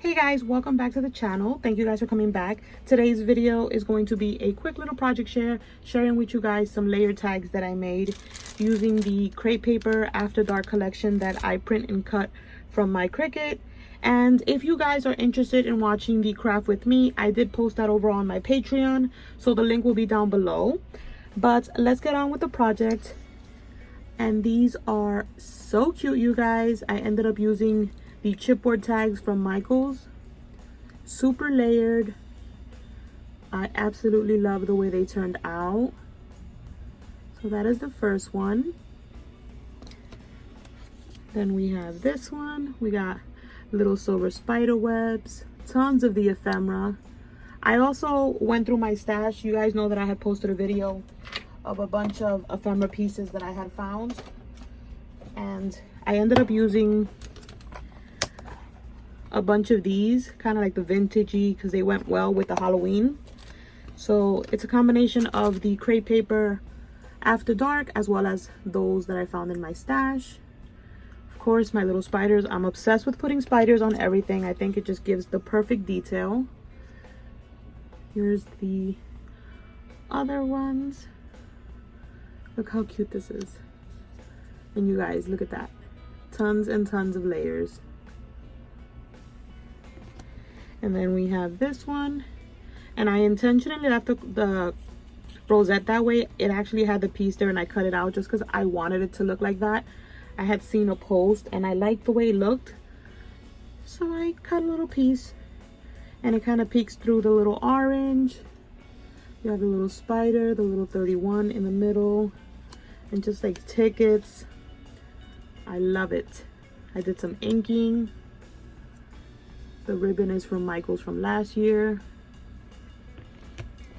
Hey guys, welcome back to the channel. Thank you guys for coming back. Today's video is going to be a quick little project sharing with you guys some layer tags that I made using the crepe paper After Dark collection that I print and cut from my Cricut. And if you guys are interested in watching the craft with me, I did post that over on my Patreon, so the link will be down below. But let's get on with the project. And these are so cute, you guys. I ended up using the chipboard tags from Michaels. Super layered. I absolutely love the way they turned out. So that is the first one. Then we have this one. We got little silver spider webs, tons of the ephemera. I also went through my stash. You guys know that I had posted a video of a bunch of ephemera pieces that I had found, and I ended up using a bunch of these, kind of like the vintagey, because they went well with the Halloween. So it's a combination of the crepe paper After Dark as well as those that I found in my stash. Of course, my little spiders. I'm obsessed with putting spiders on everything. I think it just gives the perfect detail. Here's the other ones. Look how cute this is. And you guys, look at that. Tons and tons of layers. And then we have this one. And I intentionally left the rosette that way. It actually had the piece there and I cut it out just because I wanted it to look like that. I had seen a post and I liked the way it looked. So I cut a little piece. And it kind of peeks through the little orange. You have the little spider, the little 31 in the middle. And just like tickets. I love it. I did some inking. The ribbon is from Michaels from last year.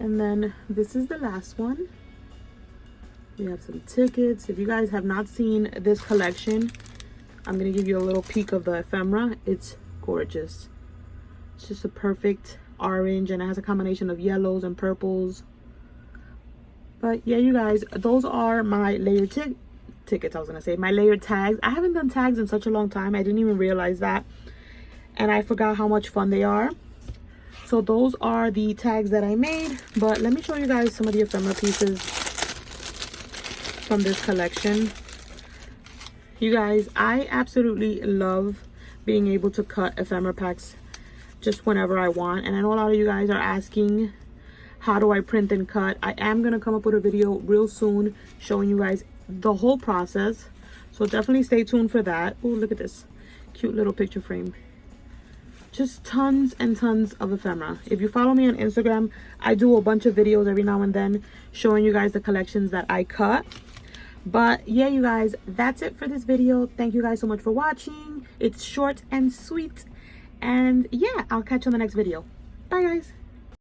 And then this is the last one. We have some tickets. If you guys have not seen this collection, I'm going to give you a little peek of the ephemera. It's gorgeous. It's just a perfect orange and it has a combination of yellows and purples. But yeah, you guys, those are my layered tickets. I was going to say my layered tags. I haven't done tags in such a long time. I didn't even realize that. And I forgot how much fun they are. So those are the tags that I made. But let me show you guys some of the ephemera pieces from this collection. You guys, I absolutely love being able to cut ephemera packs just whenever I want. And I know a lot of you guys are asking, how do I print and cut? I am going to come up with a video real soon showing you guys the whole process. So definitely stay tuned for that. Oh, look at this cute little picture frame. Just tons and tons of ephemera. If you follow me on Instagram, I do a bunch of videos every now and then showing you guys the collections that I cut. But yeah, you guys, that's it for this video. Thank you guys so much for watching. It's short and sweet. And yeah, I'll catch you on the next video. Bye, guys.